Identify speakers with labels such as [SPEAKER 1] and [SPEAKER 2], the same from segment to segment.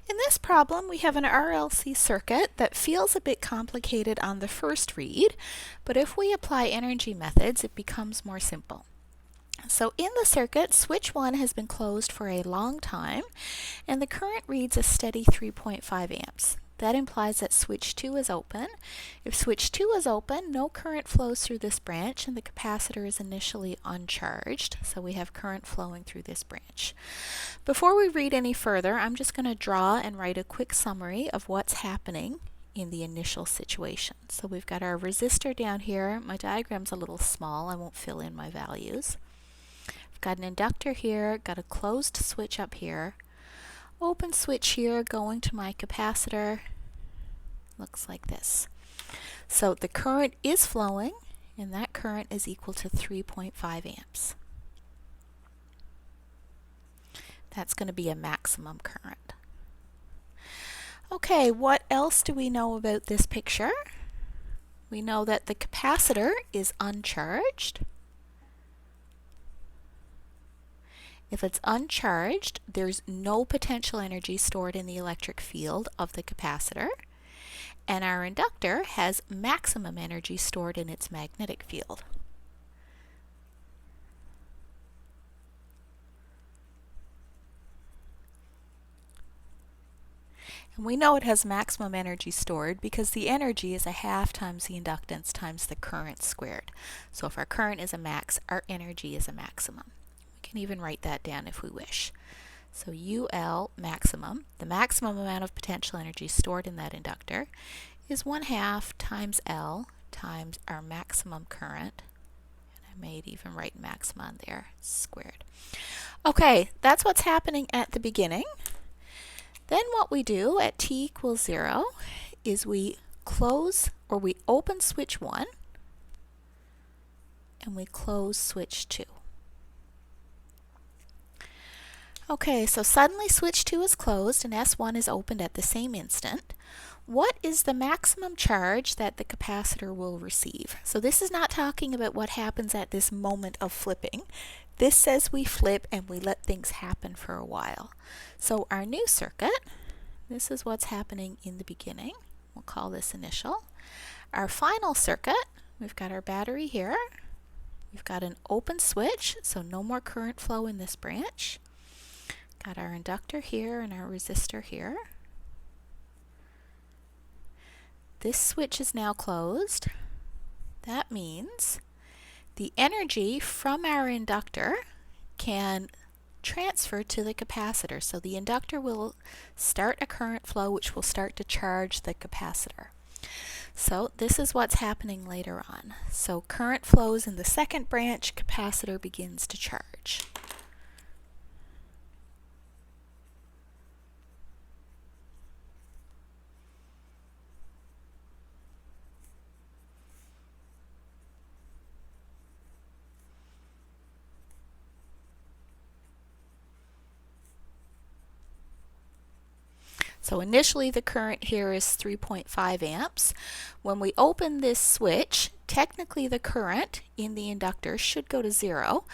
[SPEAKER 1] In this problem, we have an RLC circuit that feels a bit complicated on the first read, but if we apply energy methods, it becomes more simple. So in the circuit, switch 1 has been closed for a long time, and the current reads a steady 3.5 amps. That implies that switch 2 is open. If switch 2 is open, no current flows through this branch, and the capacitor is initially uncharged, so we have current flowing through this branch. Before we read any further, I'm just going to draw and write a quick summary of what's happening in the initial situation. So we've got our resistor down here. My diagram's a little small. I won't fill in my values. I've got an inductor here, got a closed switch up here, open switch here going to my capacitor. Looks like this. So the current is flowing, and that current is equal to 3.5 amps. That's going to be a maximum current. Okay, what else do we know about this picture? We know that the capacitor is uncharged. If it's uncharged, there's no potential energy stored in the electric field of the capacitor, and our inductor has maximum energy stored in its magnetic field. And we know it has maximum energy stored because the energy is a half times the inductance times the current squared. So if our current is a max, our energy is a maximum. We can even write that down if we wish. So UL maximum, the maximum amount of potential energy stored in that inductor, is 1/2 times L times our maximum current. And I may even write maximum on there, squared. Okay, that's what's happening at the beginning. Then what we do at t equals 0 is we open switch 1 and we close switch 2. Okay, so suddenly switch 2 is closed and S1 is opened at the same instant. What is the maximum charge that the capacitor will receive? So this is not talking about what happens at this moment of flipping. This says we flip and we let things happen for a while. So our new circuit, this is what's happening in the beginning. We'll call this initial. Our final circuit, we've got our battery here. We've got an open switch, so no more current flow in this branch. Got our inductor here and our resistor here. This switch is now closed. That means the energy from our inductor can transfer to the capacitor. So the inductor will start a current flow which will start to charge the capacitor. So this is what's happening later on. So current flows in the second branch, capacitor begins to charge. So initially the current here is 3.5 amps. When we open this switch, technically the current in the inductor should go to 0,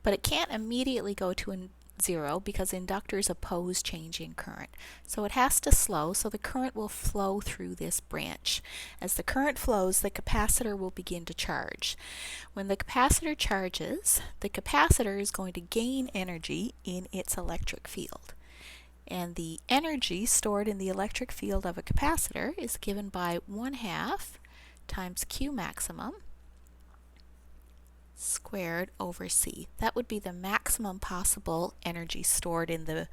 [SPEAKER 1] but it can't immediately go to 0 because inductors oppose changing current. So it has to slow, so the current will flow through this branch. As the current flows, the capacitor will begin to charge. When the capacitor charges, the capacitor is going to gain energy in its electric field. And the energy stored in the electric field of a capacitor is given by 1/2 times Q maximum squared over C. That would be the maximum possible energy stored in the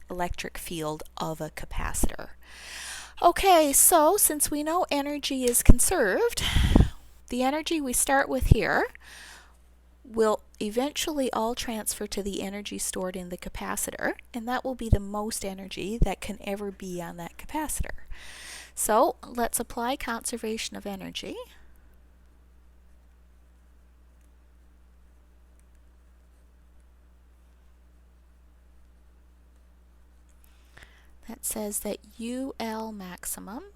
[SPEAKER 1] electric field of a capacitor. Okay, so since we know energy is conserved, the energy we start with here will eventually all transfer to the energy stored in the capacitor, and that will be the most energy that can ever be on that capacitor. So let's apply conservation of energy. That says that UL maximum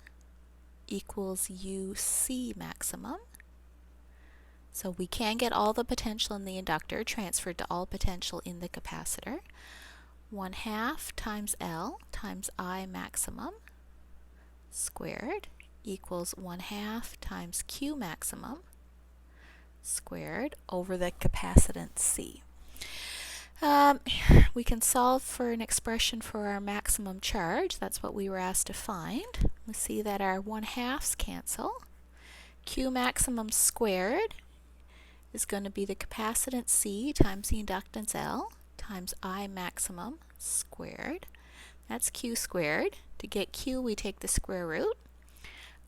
[SPEAKER 1] equals UC maximum. So we can get all the potential in the inductor transferred to all potential in the capacitor. 1/2 times L times I maximum squared equals 1/2 times Q maximum squared over the capacitance C. We can solve for an expression for our maximum charge. That's what we were asked to find. We see that our 1/2's cancel. Q maximum squared is going to be the capacitance C times the inductance L times I maximum squared. That's Q squared. To get Q, we take the square root.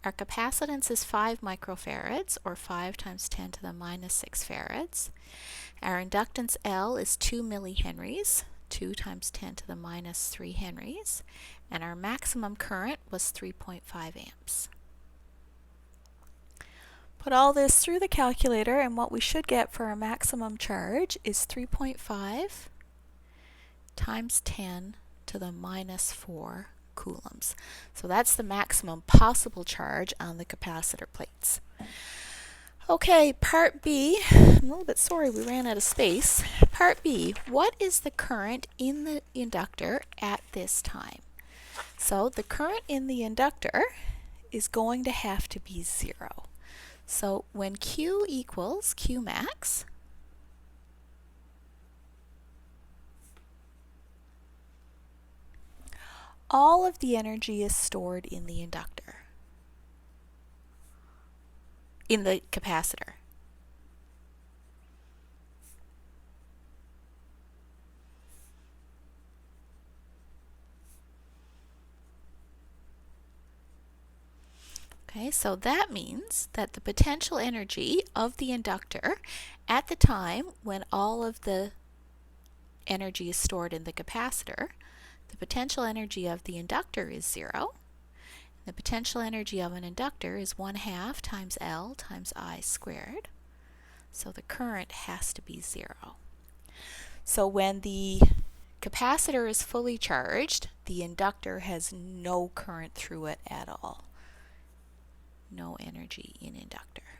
[SPEAKER 1] Our capacitance is 5 microfarads, or 5 times 10 to the minus 6 farads. Our inductance L is 2 millihenries, 2 times 10 to the minus 3 henries. And our maximum current was 3.5 amps. Put all this through the calculator, and what we should get for our maximum charge is 3.5 times 10 to the minus 4 coulombs. So that's the maximum possible charge on the capacitor plates. Okay, part B. I'm a little bit sorry we ran out of space. Part B, what is the current in the inductor at this time? So the current in the inductor is going to have to be 0. So when Q equals Q max, all of the energy is stored in the inductor, in the capacitor. Okay, so that means that the potential energy of the inductor at the time when all of the energy is stored in the capacitor, the potential energy of the inductor is 0. The potential energy of an inductor is 1/2 times L times I squared. So the current has to be 0. So when the capacitor is fully charged, the inductor has no current through it at all. No energy in inductor.